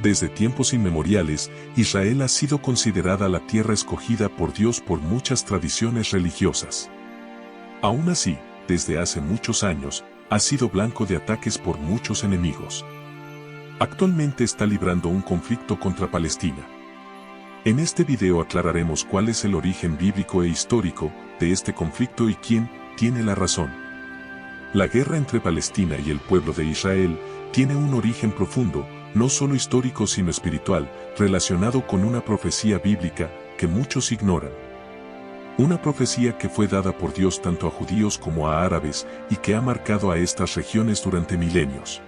Desde tiempos inmemoriales, Israel ha sido considerada la tierra escogida por Dios por muchas tradiciones religiosas. Aún así, desde hace muchos años, ha sido blanco de ataques por muchos enemigos. Actualmente está librando un conflicto contra Palestina. En este video aclararemos cuál es el origen bíblico e histórico de este conflicto y quién tiene la razón. La guerra entre Palestina y el pueblo de Israel tiene un origen profundo, no solo histórico sino espiritual, relacionado con una profecía bíblica que muchos ignoran. Una profecía que fue dada por Dios tanto a judíos como a árabes y que ha marcado a estas regiones durante milenios.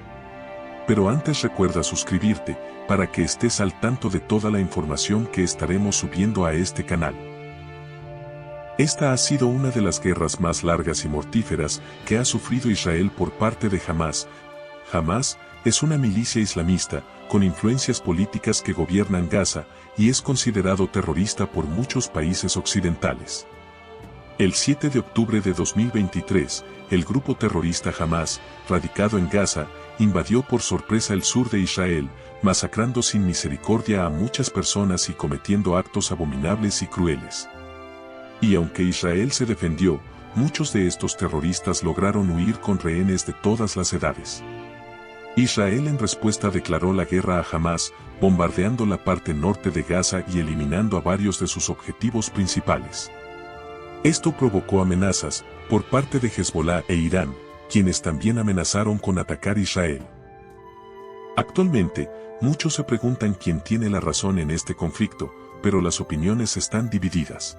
Pero antes recuerda suscribirte para que estés al tanto de toda la información que estaremos subiendo a este canal. Esta ha sido una de las guerras más largas y mortíferas que ha sufrido Israel por parte de Hamás. Hamás es una milicia islamista con influencias políticas que gobiernan Gaza y es considerado terrorista por muchos países occidentales. El 7 de octubre de 2023, el grupo terrorista Hamás, radicado en Gaza, invadió por sorpresa el sur de Israel, masacrando sin misericordia a muchas personas y cometiendo actos abominables y crueles. Y aunque Israel se defendió, muchos de estos terroristas lograron huir con rehenes de todas las edades. Israel en respuesta declaró la guerra a Hamás, bombardeando la parte norte de Gaza y eliminando a varios de sus objetivos principales. Esto provocó amenazas por parte de Hezbollah e Irán, quienes también amenazaron con atacar Israel. Actualmente, muchos se preguntan quién tiene la razón en este conflicto, pero las opiniones están divididas.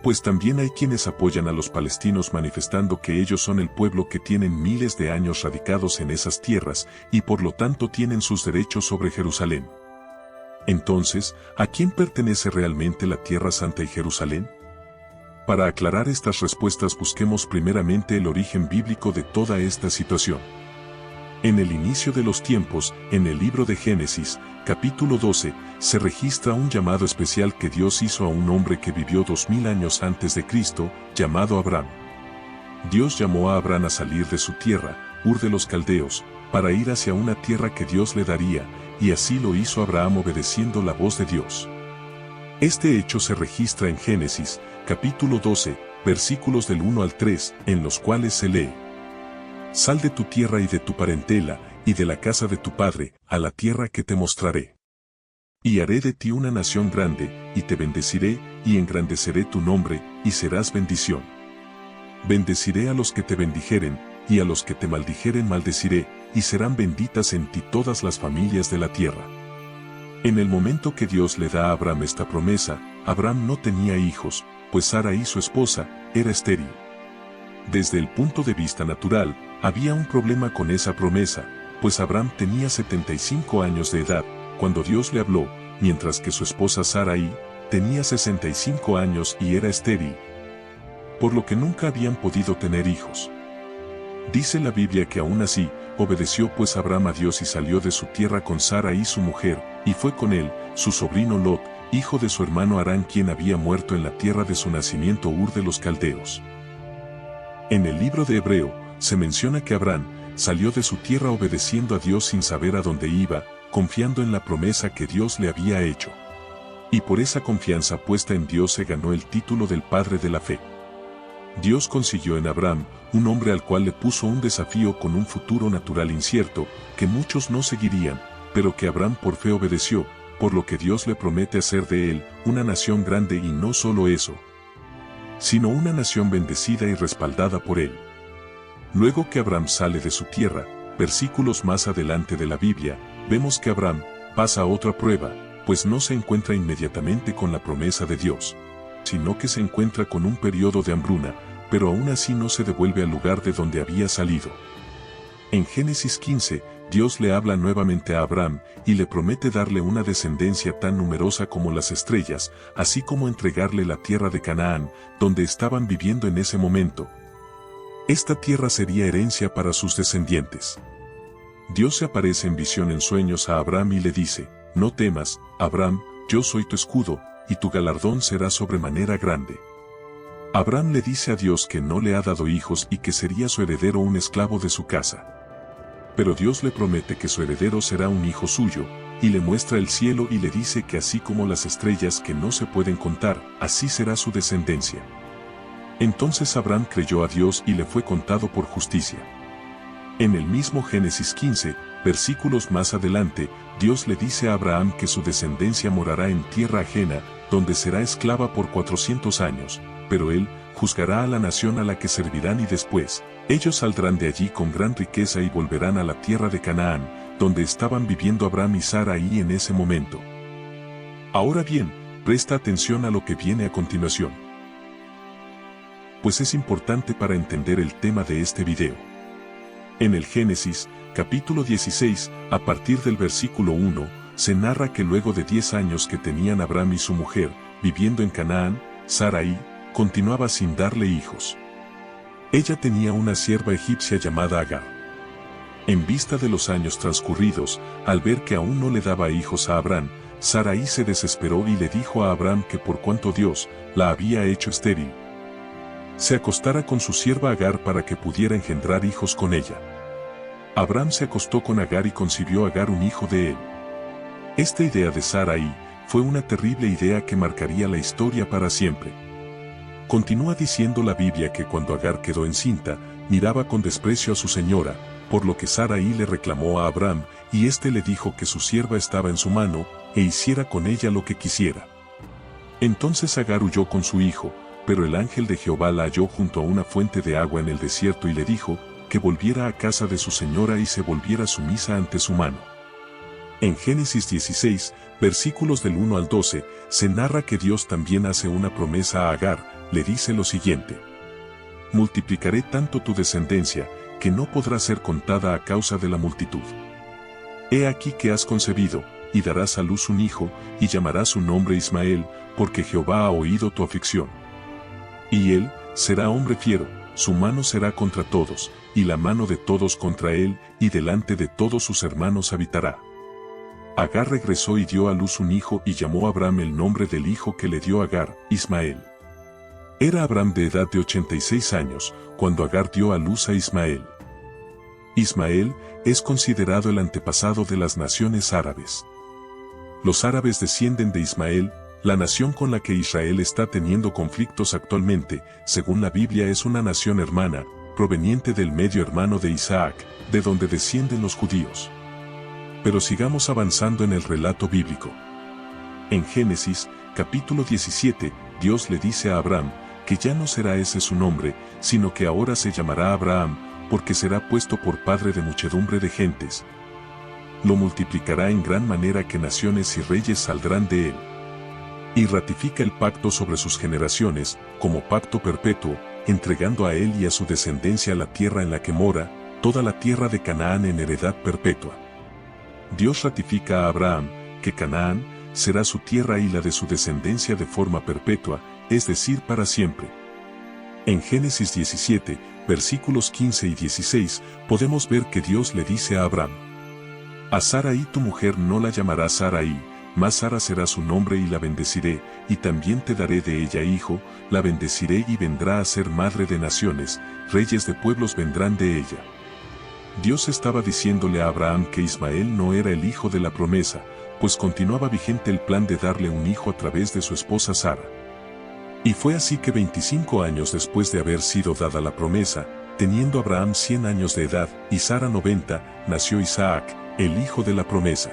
Pues también hay quienes apoyan a los palestinos manifestando que ellos son el pueblo que tienen miles de años radicados en esas tierras y por lo tanto tienen sus derechos sobre Jerusalén. Entonces, ¿a quién pertenece realmente la Tierra Santa y Jerusalén? Para aclarar estas respuestas busquemos primeramente el origen bíblico de toda esta situación. En el inicio de los tiempos, en el libro de Génesis, capítulo 12, se registra un llamado especial que Dios hizo a un hombre que vivió 2000 años antes de Cristo, llamado Abraham. Dios llamó a Abraham a salir de su tierra, Ur de los Caldeos, para ir hacia una tierra que Dios le daría, y así lo hizo Abraham obedeciendo la voz de Dios. Este hecho se registra en Génesis, capítulo 12, versículos del 1 al 3, en los cuales se lee: Sal de tu tierra y de tu parentela, y de la casa de tu padre, a la tierra que te mostraré. Y haré de ti una nación grande, y te bendeciré, y engrandeceré tu nombre, y serás bendición. Bendeciré a los que te bendijeren, y a los que te maldijeren maldeciré, y serán benditas en ti todas las familias de la tierra. En el momento que Dios le da a Abraham esta promesa, Abraham no tenía hijos, pues Sarai su esposa, era estéril. Desde el punto de vista natural, había un problema con esa promesa, pues Abraham tenía 75 años de edad, cuando Dios le habló, mientras que su esposa Sarai tenía 65 años y era estéril, por lo que nunca habían podido tener hijos. Dice la Biblia que aún así, obedeció pues Abraham a Dios y salió de su tierra con Sarai su mujer, y fue con él, su sobrino Lot, hijo de su hermano Harán quien había muerto en la tierra de su nacimiento Ur de los Caldeos. En el libro de Hebreo, se menciona que Abraham salió de su tierra obedeciendo a Dios sin saber a dónde iba, confiando en la promesa que Dios le había hecho. Y por esa confianza puesta en Dios se ganó el título del padre de la fe. Dios consiguió en Abraham, un hombre al cual le puso un desafío con un futuro natural incierto, que muchos no seguirían, pero que Abraham por fe obedeció, por lo que Dios le promete hacer de él una nación grande y no solo eso, sino una nación bendecida y respaldada por él. Luego que Abraham sale de su tierra, versículos más adelante de la Biblia, vemos que Abraham pasa a otra prueba, pues no se encuentra inmediatamente con la promesa de Dios, sino que se encuentra con un periodo de hambruna, pero aún así no se devuelve al lugar de donde había salido. En Génesis 15, Dios le habla nuevamente a Abraham y le promete darle una descendencia tan numerosa como las estrellas, así como entregarle la tierra de Canaán, donde estaban viviendo en ese momento. Esta tierra sería herencia para sus descendientes. Dios se aparece en visión en sueños a Abraham y le dice: No temas, Abraham, yo soy tu escudo, y tu galardón será sobremanera grande. Abraham le dice a Dios que no le ha dado hijos y que sería su heredero un esclavo de su casa. Pero Dios le promete que su heredero será un hijo suyo, y le muestra el cielo y le dice que así como las estrellas que no se pueden contar, así será su descendencia. Entonces Abraham creyó a Dios y le fue contado por justicia. En el mismo Génesis 15, versículos más adelante, Dios le dice a Abraham que su descendencia morará en tierra ajena, donde será esclava por 400 años, pero él juzgará a la nación a la que servirán y después, ellos saldrán de allí con gran riqueza y volverán a la tierra de Canaán, donde estaban viviendo Abraham y Sarai en ese momento. Ahora bien, presta atención a lo que viene a continuación, pues es importante para entender el tema de este video. En el Génesis, capítulo 16, a partir del versículo 1, se narra que luego de 10 años que tenían Abraham y su mujer, viviendo en Canaán, Sarai continuaba sin darle hijos. Ella tenía una sierva egipcia llamada Agar. En vista de los años transcurridos, al ver que aún no le daba hijos a Abraham, Sarai se desesperó y le dijo a Abraham que por cuanto Dios la había hecho estéril, se acostara con su sierva Agar para que pudiera engendrar hijos con ella. Abraham se acostó con Agar y concibió Agar un hijo de él. Esta idea de Sarai fue una terrible idea que marcaría la historia para siempre. Continúa diciendo la Biblia que cuando Agar quedó encinta, miraba con desprecio a su señora, por lo que Sarai le reclamó a Abraham, y éste le dijo que su sierva estaba en su mano, e hiciera con ella lo que quisiera. Entonces Agar huyó con su hijo, pero el ángel de Jehová la halló junto a una fuente de agua en el desierto y le dijo, que volviera a casa de su señora y se volviera sumisa ante su mano. En Génesis 16, versículos del 1 al 12, se narra que Dios también hace una promesa a Agar, le dice lo siguiente: multiplicaré tanto tu descendencia, que no podrá ser contada a causa de la multitud. He aquí que has concebido, y darás a luz un hijo, y llamarás su nombre Ismael, porque Jehová ha oído tu aflicción. Y él será hombre fiero, su mano será contra todos, y la mano de todos contra él, y delante de todos sus hermanos habitará. Agar regresó y dio a luz un hijo y llamó a Abraham el nombre del hijo que le dio Agar, Ismael. Era Abraham de edad de 86 años, cuando Agar dio a luz a Ismael. Ismael es considerado el antepasado de las naciones árabes. Los árabes descienden de Ismael, la nación con la que Israel está teniendo conflictos actualmente, según la Biblia es una nación hermana, proveniente del medio hermano de Isaac, de donde descienden los judíos. Pero sigamos avanzando en el relato bíblico. En Génesis, capítulo 17, Dios le dice a Abraham, que ya no será ese su nombre, sino que ahora se llamará Abraham, porque será puesto por padre de muchedumbre de gentes. Lo multiplicará en gran manera que naciones y reyes saldrán de él. Y ratifica el pacto sobre sus generaciones, como pacto perpetuo, entregando a él y a su descendencia la tierra en la que mora, toda la tierra de Canaán en heredad perpetua. Dios ratifica a Abraham, que Canaán será su tierra y la de su descendencia de forma perpetua, es decir, para siempre. En Génesis 17, versículos 15 y 16, podemos ver que Dios le dice a Abraham: a Sarai tu mujer no la llamarás Sarai, mas Sara será su nombre y la bendeciré, y también te daré de ella hijo, la bendeciré y vendrá a ser madre de naciones, reyes de pueblos vendrán de ella. Dios estaba diciéndole a Abraham que Ismael no era el hijo de la promesa, pues continuaba vigente el plan de darle un hijo a través de su esposa Sara. Y fue así que 25 años después de haber sido dada la promesa, teniendo Abraham 100 años de edad y Sara 90, nació Isaac, el hijo de la promesa.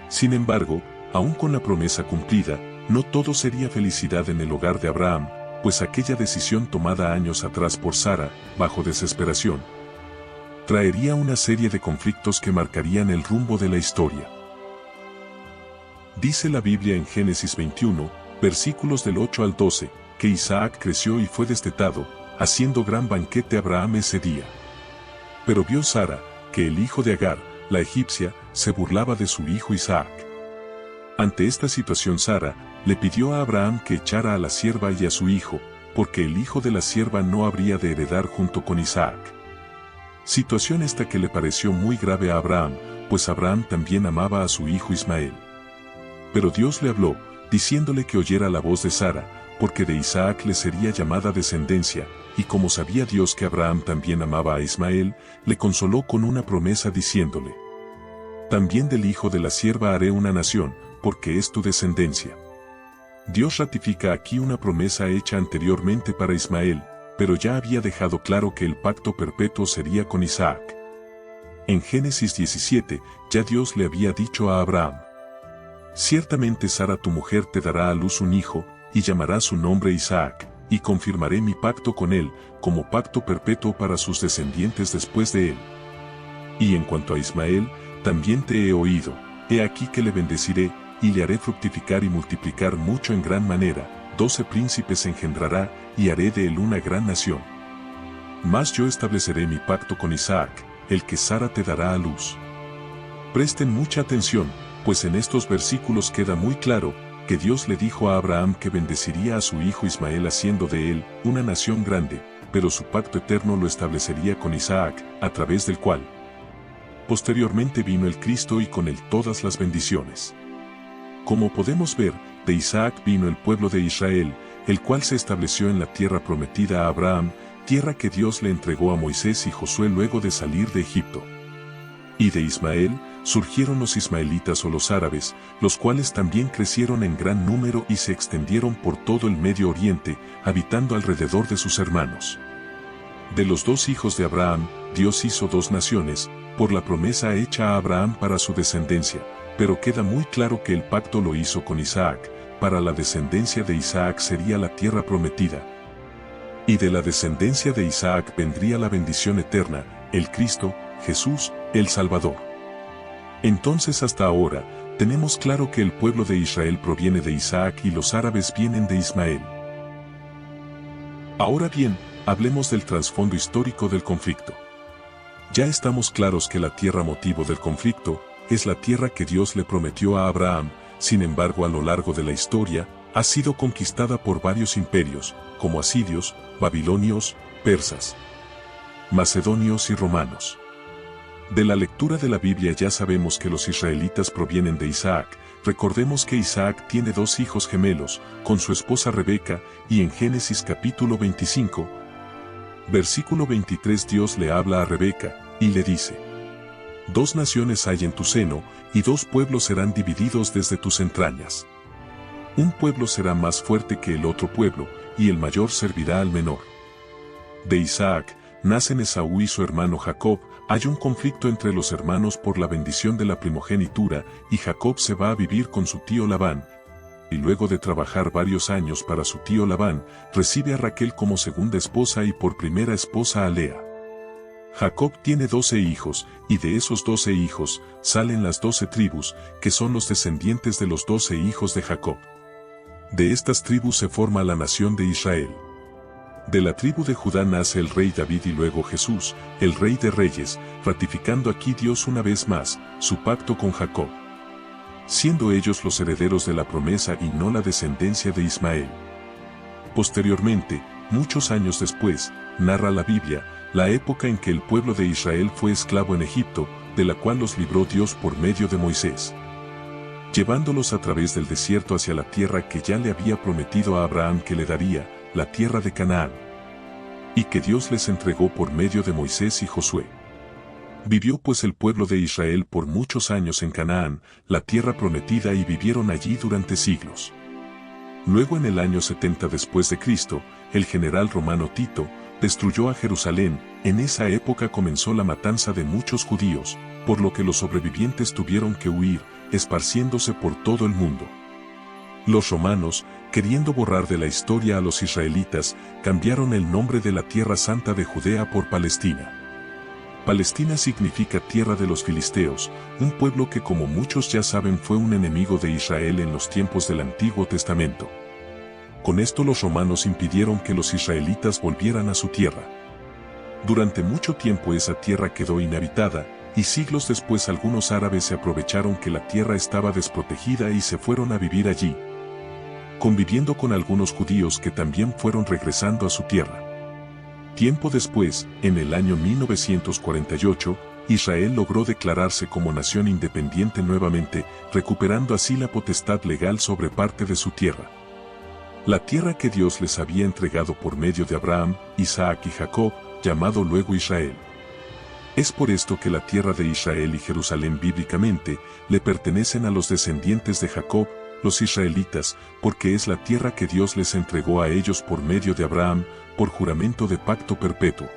Sin embargo, aún con la promesa cumplida, no todo sería felicidad en el hogar de Abraham, pues aquella decisión tomada años atrás por Sara, bajo desesperación, traería una serie de conflictos que marcarían el rumbo de la historia. Dice la Biblia en Génesis 21, versículos del 8 al 12, que Isaac creció y fue destetado, haciendo gran banquete Abraham ese día. Pero vio Sara, que el hijo de Agar, la egipcia, se burlaba de su hijo Isaac. Ante esta situación Sara, le pidió a Abraham que echara a la sierva y a su hijo, porque el hijo de la sierva no habría de heredar junto con Isaac. Situación esta que le pareció muy grave a Abraham, pues Abraham también amaba a su hijo Ismael. Pero Dios le habló, diciéndole que oyera la voz de Sara, porque de Isaac le sería llamada descendencia, y como sabía Dios que Abraham también amaba a Ismael, le consoló con una promesa diciéndole: También del hijo de la sierva haré una nación, porque es tu descendencia. Dios ratifica aquí una promesa hecha anteriormente para Ismael, pero ya había dejado claro que el pacto perpetuo sería con Isaac. En Génesis 17, ya Dios le había dicho a Abraham: ciertamente Sara tu mujer te dará a luz un hijo, y llamará su nombre Isaac, y confirmaré mi pacto con él, como pacto perpetuo para sus descendientes después de él. Y en cuanto a Ismael, también te he oído, he aquí que le bendeciré, y le haré fructificar y multiplicar mucho en gran manera, 12 príncipes engendrará, y haré de él una gran nación. Mas yo estableceré mi pacto con Isaac, el que Sara te dará a luz. Presten mucha atención, pues en estos versículos queda muy claro, que Dios le dijo a Abraham que bendeciría a su hijo Ismael haciendo de él una nación grande, pero su pacto eterno lo establecería con Isaac, a través del cual posteriormente vino el Cristo y con él todas las bendiciones. Como podemos ver, de Isaac vino el pueblo de Israel, el cual se estableció en la tierra prometida a Abraham, tierra que Dios le entregó a Moisés y Josué luego de salir de Egipto. Y de Ismael surgieron los ismaelitas o los árabes, los cuales también crecieron en gran número y se extendieron por todo el Medio Oriente, habitando alrededor de sus hermanos. De los dos hijos de Abraham, Dios hizo dos naciones, por la promesa hecha a Abraham para su descendencia, pero queda muy claro que el pacto lo hizo con Isaac, para la descendencia de Isaac sería la tierra prometida. Y de la descendencia de Isaac vendría la bendición eterna, el Cristo, Jesús, el Salvador. Entonces hasta ahora, tenemos claro que el pueblo de Israel proviene de Isaac y los árabes vienen de Ismael. Ahora bien, hablemos del trasfondo histórico del conflicto. Ya estamos claros que la tierra motivo del conflicto es la tierra que Dios le prometió a Abraham, sin embargo a lo largo de la historia, ha sido conquistada por varios imperios, como asirios, babilonios, persas, macedonios y romanos. De la lectura de la Biblia ya sabemos que los israelitas provienen de Isaac. Recordemos que Isaac tiene dos hijos gemelos, con su esposa Rebeca, y en Génesis capítulo 25, versículo 23 Dios le habla a Rebeca, y le dice: dos naciones hay en tu seno, y dos pueblos serán divididos desde tus entrañas. Un pueblo será más fuerte que el otro pueblo, y el mayor servirá al menor. De Isaac nacen Esaú y su hermano Jacob. Hay un conflicto entre los hermanos por la bendición de la primogenitura, y Jacob se va a vivir con su tío Labán, y luego de trabajar varios años para su tío Labán, recibe a Raquel como segunda esposa y por primera esposa a Lea. Jacob tiene 12 hijos, y de esos 12 hijos, salen las 12 tribus, que son los descendientes de los 12 hijos de Jacob. De estas tribus se forma la nación de Israel. De la tribu de Judá nace el rey David y luego Jesús, el rey de reyes, ratificando aquí Dios una vez más, su pacto con Jacob, siendo ellos los herederos de la promesa y no la descendencia de Ismael. Posteriormente, muchos años después, narra la Biblia, la época en que el pueblo de Israel fue esclavo en Egipto, de la cual los libró Dios por medio de Moisés, llevándolos a través del desierto hacia la tierra que ya le había prometido a Abraham que le daría, la tierra de Canaán, y que Dios les entregó por medio de Moisés y Josué. Vivió pues el pueblo de Israel por muchos años en Canaán, la tierra prometida, y vivieron allí durante siglos. Luego en el año 70 después de Cristo, el general romano Tito destruyó a Jerusalén. En esa época comenzó la matanza de muchos judíos, por lo que los sobrevivientes tuvieron que huir, esparciéndose por todo el mundo. Los romanos, queriendo borrar de la historia a los israelitas, cambiaron el nombre de la Tierra Santa de Judea por Palestina. Palestina significa tierra de los filisteos, un pueblo que como muchos ya saben fue un enemigo de Israel en los tiempos del Antiguo Testamento. Con esto los romanos impidieron que los israelitas volvieran a su tierra. Durante mucho tiempo esa tierra quedó inhabitada, y siglos después algunos árabes se aprovecharon que la tierra estaba desprotegida y se fueron a vivir allí, conviviendo con algunos judíos que también fueron regresando a su tierra. Tiempo después, en el año 1948, Israel logró declararse como nación independiente nuevamente, recuperando así la potestad legal sobre parte de su tierra. La tierra que Dios les había entregado por medio de Abraham, Isaac y Jacob, llamado luego Israel. Es por esto que la tierra de Israel y Jerusalén bíblicamente le pertenecen a los descendientes de Jacob, los israelitas, porque es la tierra que Dios les entregó a ellos por medio de Abraham, por juramento de pacto perpetuo.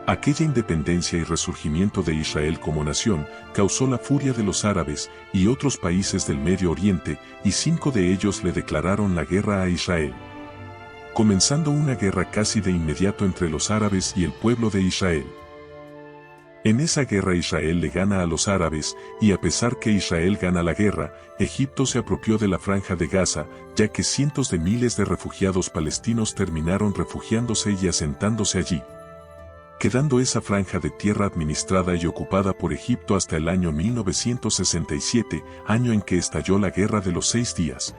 Aquella independencia y resurgimiento de Israel como nación causó la furia de los árabes y otros países del Medio Oriente, y 5 de ellos le declararon la guerra a Israel, comenzando una guerra casi de inmediato entre los árabes y el pueblo de Israel. En esa guerra Israel le gana a los árabes, y a pesar que Israel gana la guerra, Egipto se apropió de la franja de Gaza, ya que cientos de miles de refugiados palestinos terminaron refugiándose y asentándose allí, quedando esa franja de tierra administrada y ocupada por Egipto hasta el año 1967, año en que estalló la Guerra de los 6 días,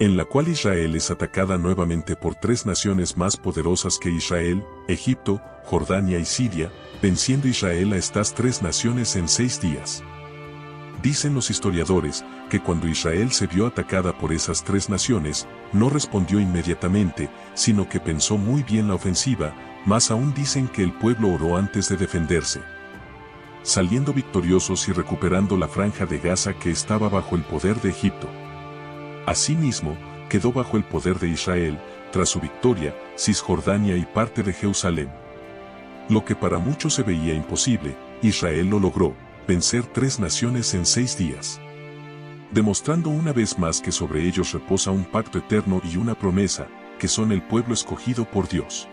en la cual Israel es atacada nuevamente por 3 naciones más poderosas que Israel, Egipto, Jordania y Siria, venciendo Israel a estas 3 naciones en 6 días. Dicen los historiadores que cuando Israel se vio atacada por esas 3 naciones, no respondió inmediatamente, sino que pensó muy bien la ofensiva, más aún dicen que el pueblo oró antes de defenderse, saliendo victoriosos y recuperando la franja de Gaza que estaba bajo el poder de Egipto. Asimismo, quedó bajo el poder de Israel, tras su victoria, Cisjordania y parte de Jerusalén. Lo que para muchos se veía imposible, Israel lo logró, vencer 3 naciones en 6 días, demostrando una vez más que sobre ellos reposa un pacto eterno y una promesa, que son el pueblo escogido por Dios.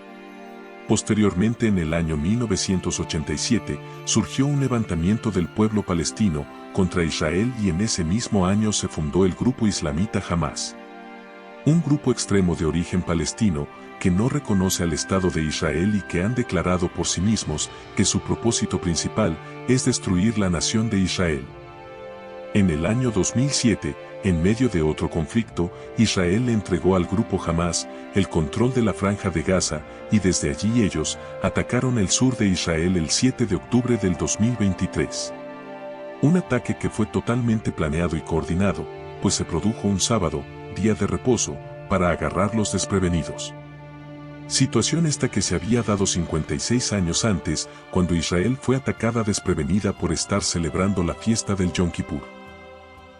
Posteriormente, en el año 1987, surgió un levantamiento del pueblo palestino contra Israel, y en ese mismo año se fundó el grupo islamita Hamás, un grupo extremo de origen palestino que no reconoce al Estado de Israel y que han declarado por sí mismos que su propósito principal es destruir la nación de Israel. En el año 2007, en medio de otro conflicto, Israel le entregó al grupo Hamás el control de la franja de Gaza, y desde allí ellos atacaron el sur de Israel el 7 de octubre del 2023. Un ataque que fue totalmente planeado y coordinado, pues se produjo un sábado, día de reposo, para agarrarlos desprevenidos. Situación esta que se había dado 56 años antes, cuando Israel fue atacada desprevenida por estar celebrando la fiesta del Yom Kippur,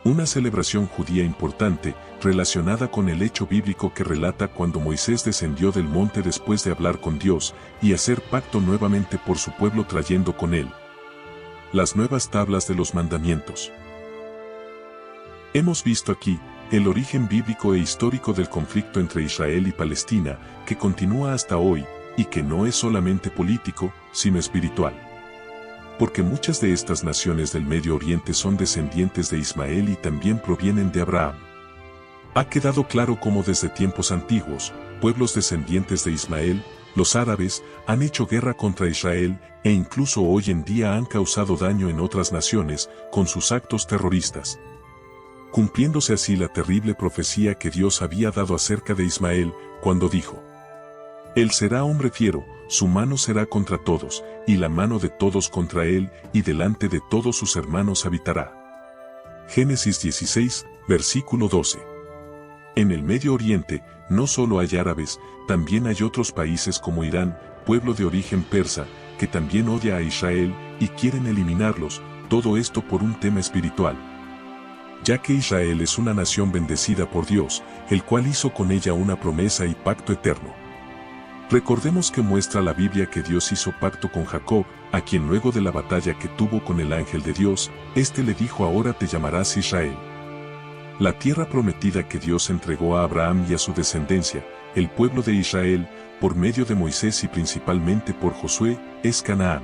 una celebración judía importante, relacionada con el hecho bíblico que relata cuando Moisés descendió del monte después de hablar con Dios y hacer pacto nuevamente por su pueblo, trayendo con él las nuevas tablas de los mandamientos. Hemos visto aquí el origen bíblico e histórico del conflicto entre Israel y Palestina, que continúa hasta hoy, y que no es solamente político, sino espiritual, porque muchas de estas naciones del Medio Oriente son descendientes de Ismael y también provienen de Abraham. Ha quedado claro cómo desde tiempos antiguos, pueblos descendientes de Ismael, los árabes, han hecho guerra contra Israel, e incluso hoy en día han causado daño en otras naciones con sus actos terroristas, cumpliéndose así la terrible profecía que Dios había dado acerca de Ismael, cuando dijo: Él será hombre fiero, su mano será contra todos, y la mano de todos contra él, y delante de todos sus hermanos habitará. Génesis 16, versículo 12. En el Medio Oriente, no solo hay árabes, también hay otros países como Irán, pueblo de origen persa, que también odia a Israel, y quieren eliminarlos, todo esto por un tema espiritual, ya que Israel es una nación bendecida por Dios, el cual hizo con ella una promesa y pacto eterno. Recordemos que muestra la Biblia que Dios hizo pacto con Jacob, a quien luego de la batalla que tuvo con el ángel de Dios, éste le dijo: ahora te llamarás Israel. La tierra prometida que Dios entregó a Abraham y a su descendencia, el pueblo de Israel, por medio de Moisés y principalmente por Josué, es Canaán.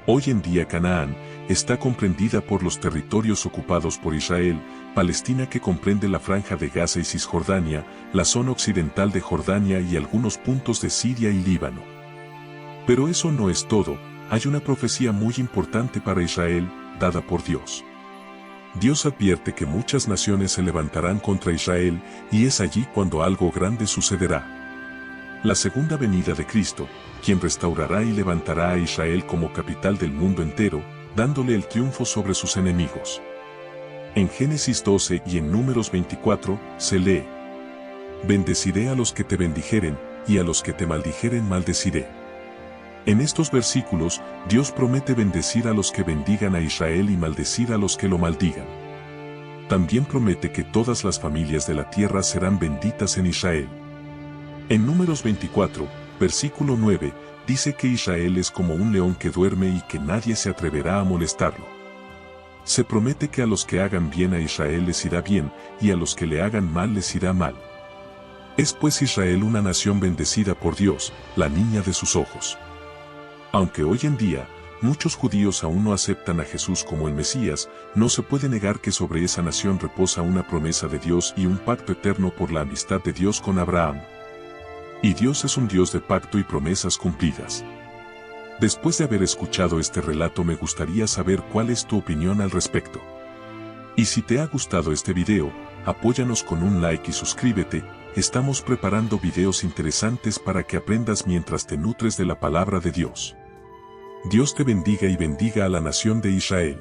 Hoy en día Canaán está comprendida por los territorios ocupados por Israel, Palestina, que comprende la franja de Gaza y Cisjordania, la zona occidental de Jordania y algunos puntos de Siria y Líbano. Pero eso no es todo, hay una profecía muy importante para Israel, dada por Dios. Dios advierte que muchas naciones se levantarán contra Israel, y es allí cuando algo grande sucederá. La segunda venida de Cristo, quien restaurará y levantará a Israel como capital del mundo entero, dándole el triunfo sobre sus enemigos. En Génesis 12 y en Números 24, se lee: Bendeciré a los que te bendijeren, y a los que te maldijeren maldeciré. En estos versículos, Dios promete bendecir a los que bendigan a Israel y maldecir a los que lo maldigan. También promete que todas las familias de la tierra serán benditas en Israel. En Números 24, versículo 9, dice que Israel es como un león que duerme y que nadie se atreverá a molestarlo. Se promete que a los que hagan bien a Israel les irá bien, y a los que le hagan mal les irá mal. Es pues Israel una nación bendecida por Dios, la niña de sus ojos. Aunque hoy en día, muchos judíos aún no aceptan a Jesús como el Mesías, no se puede negar que sobre esa nación reposa una promesa de Dios y un pacto eterno por la amistad de Dios con Abraham. Y Dios es un Dios de pacto y promesas cumplidas. Después de haber escuchado este relato me gustaría saber cuál es tu opinión al respecto. Y si te ha gustado este video, apóyanos con un like y suscríbete, estamos preparando videos interesantes para que aprendas mientras te nutres de la palabra de Dios. Dios te bendiga y bendiga a la nación de Israel.